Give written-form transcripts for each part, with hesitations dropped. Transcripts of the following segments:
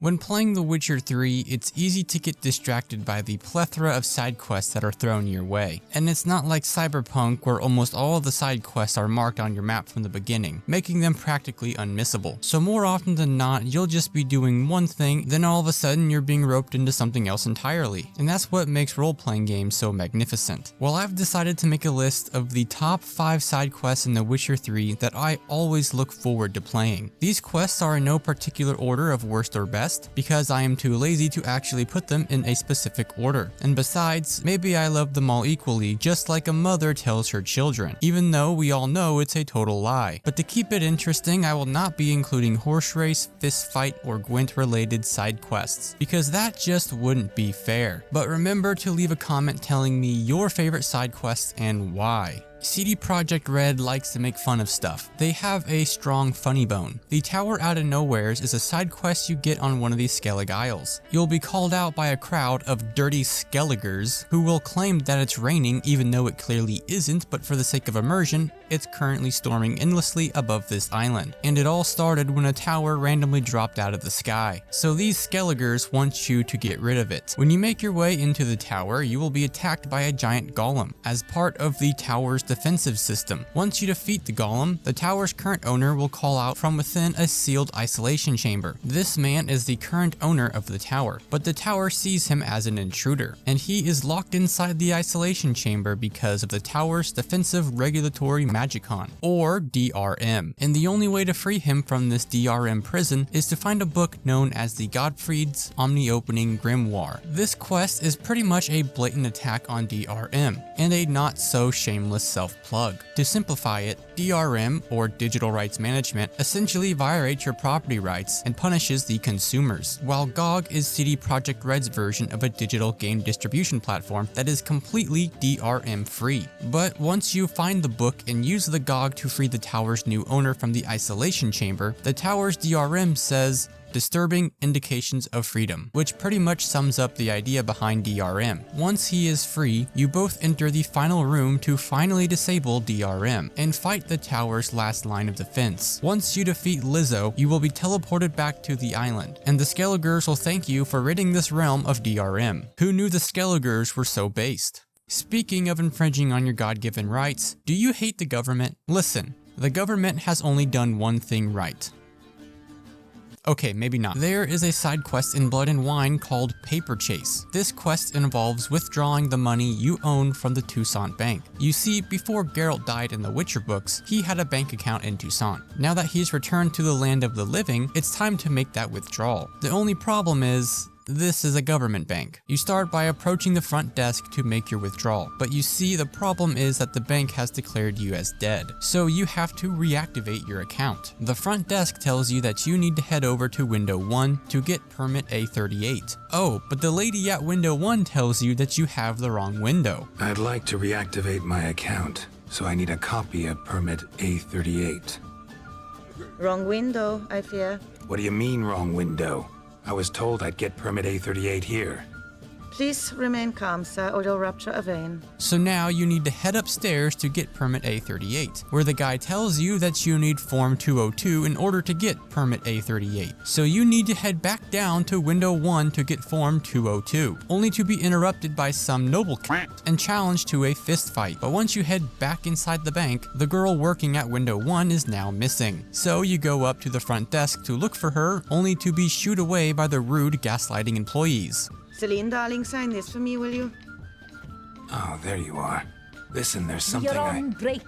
When playing The Witcher 3, it's easy to get distracted by the plethora of side quests that are thrown your way. And it's not like Cyberpunk where almost all of the side quests are marked on your map from the beginning, making them practically unmissable. So more often than not, you'll just be doing one thing, then all of a sudden you're being roped into something else entirely. And that's what makes role-playing games so magnificent. Well, I've decided to make a list of the top 5 side quests in The Witcher 3 that I always look forward to playing. These quests are in no particular order of worst or best, because I am too lazy to actually put them in a specific order. And besides, maybe I love them all equally, just like a mother tells her children, even though we all know it's a total lie. But to keep it interesting, I will not be including horse race, fist fight, or Gwent related side quests, because that just wouldn't be fair. But remember to leave a comment telling me your favorite side quests and why. CD Projekt Red likes to make fun of stuff. They have a strong funny bone. The Tower Out of Nowheres is a side quest you get on one of these Skellig Isles. You'll be called out by a crowd of dirty Skelligers who will claim that it's raining even though it clearly isn't, but for the sake of immersion, it's currently storming endlessly above this island. And it all started when a tower randomly dropped out of the sky. So these Skelligers want you to get rid of it. When you make your way into the tower, you will be attacked by a giant golem as part of the tower's defensive system. Once you defeat the golem, the tower's current owner will call out from within a sealed isolation chamber. This man is the current owner of the tower, but the tower sees him as an intruder, and he is locked inside the isolation chamber because of the tower's defensive regulatory magicon, or DRM. And the only way to free him from this DRM prison is to find a book known as the Godfried's Omni-Opening Grimoire. This quest is pretty much a blatant attack on DRM, and a not so shameless self-plug. To simplify it, DRM, or Digital Rights Management, essentially violates your property rights and punishes the consumers, while GOG is CD Projekt Red's version of a digital game distribution platform that is completely DRM free. But once you find the book and use the GOG to free the tower's new owner from the isolation chamber, the tower's DRM says, "Disturbing indications of freedom," which pretty much sums up the idea behind DRM. Once he is free, you both enter the final room to finally disable DRM and fight the tower's last line of defense. Once you defeat Lizzo, you will be teleported back to the island, and the Skelligers will thank you for ridding this realm of DRM. Who knew the Skelligers were so based? Speaking of infringing on your God-given rights, do you hate the government? Listen, the government has only done one thing right. Okay, maybe not. There is a side quest in Blood and Wine called Paperchase. This quest involves withdrawing the money you own from the Toussaint Bank. You see, before Geralt died in the Witcher books, he had a bank account in Toussaint. Now that he's returned to the land of the living, it's time to make that withdrawal. The only problem is, this is a government bank. You start by approaching the front desk to make your withdrawal, but you see the problem is that the bank has declared you as dead, so you have to reactivate your account. The front desk tells you that you need to head over to window 1 to get permit A38. Oh, but the lady at window 1 tells you that you have the wrong window. I'd like to reactivate my account, so I need a copy of permit A38. Wrong window, I fear. What do you mean, wrong window? I was told I'd get permit A38 here. Please remain calm, sir, or you'll rupture a vein. So now you need to head upstairs to get permit A38, where the guy tells you that you need form 202 in order to get permit A38. So you need to head back down to window 1 to get form 202, only to be interrupted by some noble and challenged to a fist fight. But once you head back inside the bank, the girl working at window 1 is now missing. So you go up to the front desk to look for her, only to be shooed away by the rude gaslighting employees. Celine, darling, sign this for me, will you? Oh, there you are. Listen, there's something You're on break.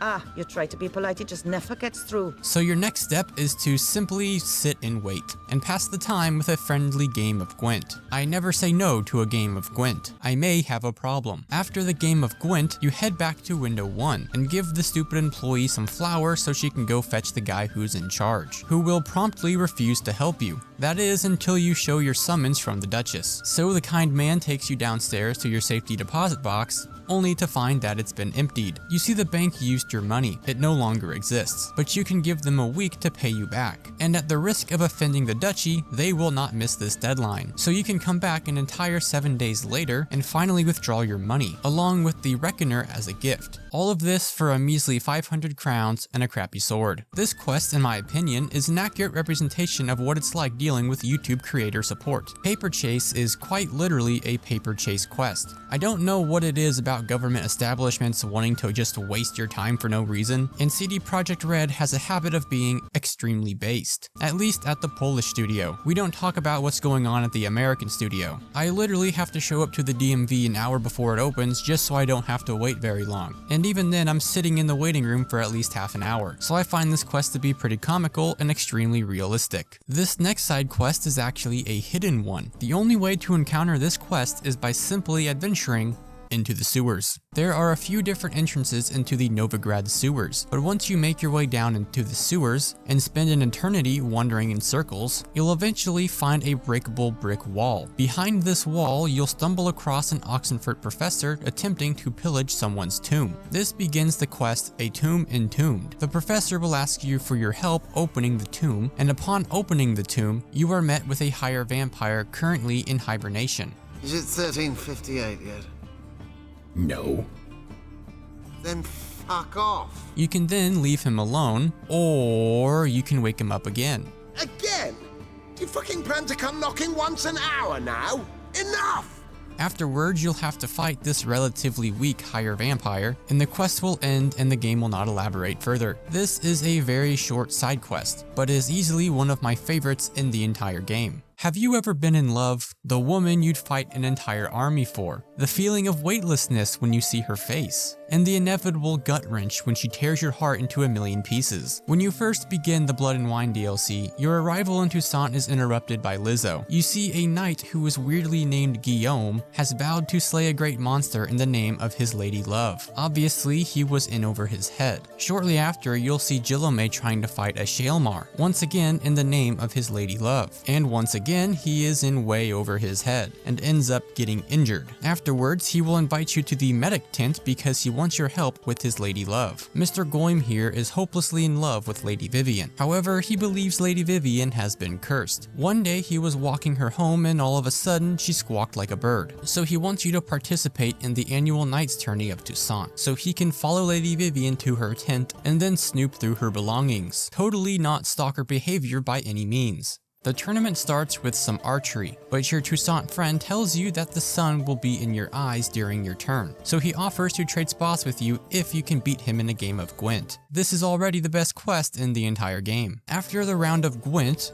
Ah, you try to be polite, it just never gets through. So your next step is to simply sit and wait, and pass the time with a friendly game of Gwent. I never say no to a game of Gwent. I may have a problem. After the game of Gwent, you head back to window 1, and give the stupid employee some flour so she can go fetch the guy who's in charge, who will promptly refuse to help you. That is, until you show your summons from the Duchess. So the kind man takes you downstairs to your safety deposit box, only to find that it's been emptied. You see, the bank used your money, it no longer exists, but you can give them a week to pay you back. And at the risk of offending the duchy, they will not miss this deadline. So you can come back an entire 7 days later and finally withdraw your money, along with the Reckoner as a gift. All of this for a measly 500 crowns and a crappy sword. This quest, in my opinion, is an accurate representation of what it's like dealing with YouTube creator support. Paperchase is quite literally a paper chase quest. I don't know what it is about government establishments wanting to just waste your time for no reason, and CD Projekt Red has a habit of being extremely based. At least at the Polish studio. We don't talk about what's going on at the American studio. I literally have to show up to the DMV an hour before it opens just so I don't have to wait very long. And even then, I'm sitting in the waiting room for at least half an hour. So I find this quest to be pretty comical and extremely realistic. This next side quest is actually a hidden one. The only way to encounter this quest is by simply adventuring into the sewers. There are a few different entrances into the Novigrad sewers, but once you make your way down into the sewers and spend an eternity wandering in circles, you'll eventually find a breakable brick wall. Behind this wall, you'll stumble across an Oxenfurt professor attempting to pillage someone's tomb. This begins the quest, A Tomb Entombed. The professor will ask you for your help opening the tomb, and upon opening the tomb, you are met with a higher vampire currently in hibernation. Is it 1358 yet? No. Then fuck off. You can then leave him alone, or you can wake him up again. Again? Do you fucking plan to come knocking once an hour now? Enough! Afterwards, you'll have to fight this relatively weak higher vampire, and the quest will end and the game will not elaborate further. This is a very short side quest, but is easily one of my favorites in the entire game. Have you ever been in love? The woman you'd fight an entire army for. The feeling of weightlessness when you see her face. And the inevitable gut wrench when she tears your heart into a million pieces. When you first begin the Blood and Wine DLC, your arrival in Toussaint is interrupted by Lizzo. You see a knight who is weirdly named Guillaume has vowed to slay a great monster in the name of his lady love. Obviously, he was in over his head. Shortly after, you'll see Gillome trying to fight a Shaelmar, once again in the name of his lady love. And once again, he is in way over his head and ends up getting injured. Afterwards, he will invite you to the medic tent because he wants your help with his lady love. Mr. Goym here is hopelessly in love with Lady Vivian. However, he believes Lady Vivian has been cursed. One day he was walking her home and all of a sudden she squawked like a bird. So he wants you to participate in the annual Knights Tourney of Toussaint so he can follow Lady Vivian to her tent and then snoop through her belongings. Totally not stalker behavior by any means. The tournament starts with some archery, but your Toussaint friend tells you that the sun will be in your eyes during your turn, so he offers to trade spots with you if you can beat him in a game of Gwent. This is already the best quest in the entire game. After the round of Gwent,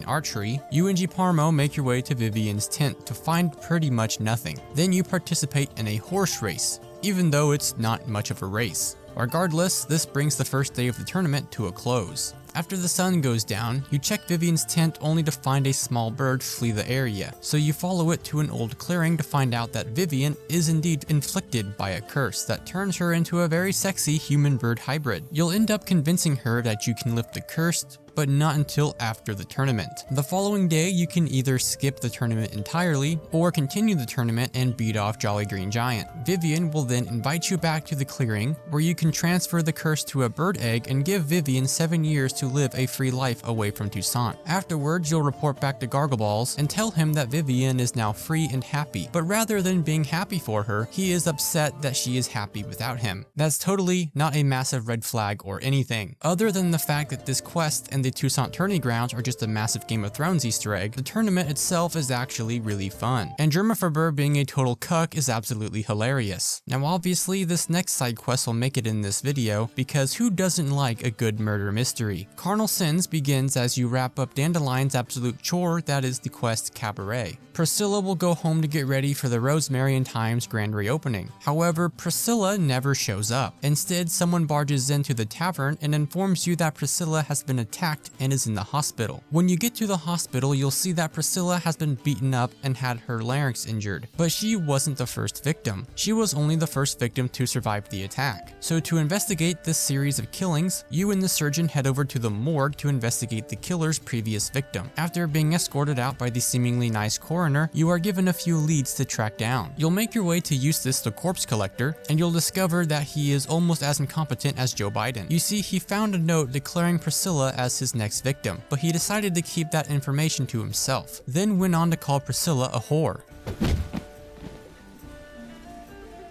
archery, you and Giparmo make your way to Vivian's tent to find pretty much nothing. Then you participate in a horse race, even though it's not much of a race. Regardless, this brings the first day of the tournament to a close. After the sun goes down, you check Vivian's tent only to find a small bird flee the area, so you follow it to an old clearing to find out that Vivian is indeed inflicted by a curse that turns her into a very sexy human-bird hybrid. You'll end up convincing her that you can lift the curse, but not until after the tournament. The following day, you can either skip the tournament entirely, or continue the tournament and beat off Jolly Green Giant. Vivian will then invite you back to the clearing, where you can transfer the curse to a bird egg and give Vivian 7 years to live a free life away from Toussaint. Afterwards, you'll report back to Gargoballs and tell him that Vivian is now free and happy, but rather than being happy for her, he is upset that she is happy without him. That's totally not a massive red flag or anything. Other than the fact that this quest and the Toussaint tourney grounds are just a massive Game of Thrones Easter egg, the tournament itself is actually really fun. And Germaferber being a total cuck is absolutely hilarious. Now obviously this next side quest will make it in this video, because who doesn't like a good murder mystery? Carnal Sins begins as you wrap up Dandelion's absolute chore, that is the quest Cabaret. Priscilla will go home to get ready for the Rosemary and Thyme's grand reopening. However, Priscilla never shows up. Instead, someone barges into the tavern and informs you that Priscilla has been attacked attacked and is in the hospital. When you get to the hospital, you'll see that Priscilla has been beaten up and had her larynx injured, but she wasn't the first victim. She was only the first victim to survive the attack. So to investigate this series of killings, you and the surgeon head over to the morgue to investigate the killer's previous victim. After being escorted out by the seemingly nice coroner, you are given a few leads to track down. You'll make your way to Eustace the corpse collector, and you'll discover that he is almost as incompetent as Joe Biden. You see, he found a note declaring Priscilla as his next victim, but he decided to keep that information to himself, then went on to call Priscilla a whore.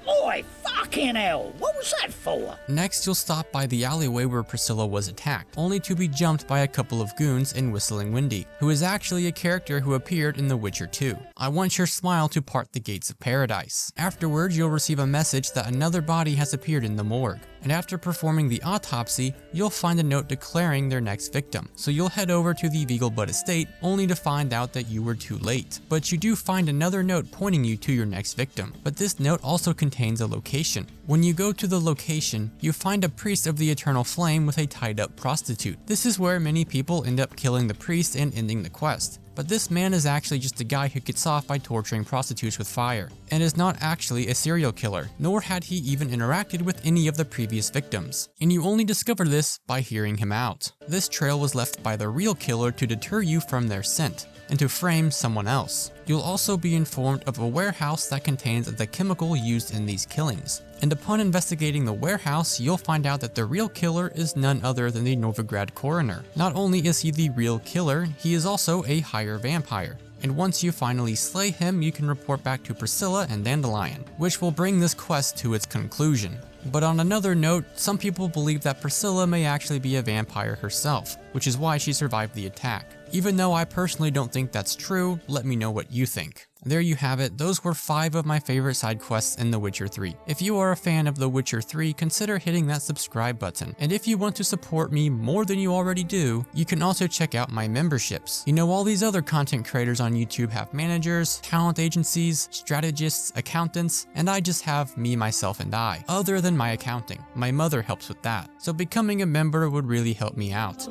Oi, fucking hell, what was that for? Next, you'll stop by the alleyway where Priscilla was attacked, only to be jumped by a couple of goons in Whistling Windy, who is actually a character who appeared in The Witcher 2. I want your smile to part the gates of paradise. Afterwards, you'll receive a message that another body has appeared in the morgue, and after performing the autopsy, you'll find a note declaring their next victim. So you'll head over to the Vegelbud estate, only to find out that you were too late. But you do find another note pointing you to your next victim, but this note also contains a location. When you go to the location, you find a priest of the Eternal Flame with a tied up prostitute. This is where many people end up killing the priest and ending the quest. But this man is actually just a guy who gets off by torturing prostitutes with fire, and is not actually a serial killer, nor had he even interacted with any of the previous victims. And you only discover this by hearing him out. This trail was left by the real killer to deter you from their scent, and to frame someone else. You'll also be informed of a warehouse that contains the chemical used in these killings. And upon investigating the warehouse, you'll find out that the real killer is none other than the Novigrad coroner. Not only is he the real killer, he is also a higher vampire. And once you finally slay him, you can report back to Priscilla and Dandelion, which will bring this quest to its conclusion. But on another note, some people believe that Priscilla may actually be a vampire herself, which is why she survived the attack. Even though I personally don't think that's true, let me know what you think. There you have it, those were 5 of my favorite side quests in The Witcher 3. If you are a fan of The Witcher 3, consider hitting that subscribe button. And if you want to support me more than you already do, you can also check out my memberships. You know, all these other content creators on YouTube have managers, talent agencies, strategists, accountants, and I just have me, myself, and I. Other than my accounting. My mother helps with that. So becoming a member would really help me out.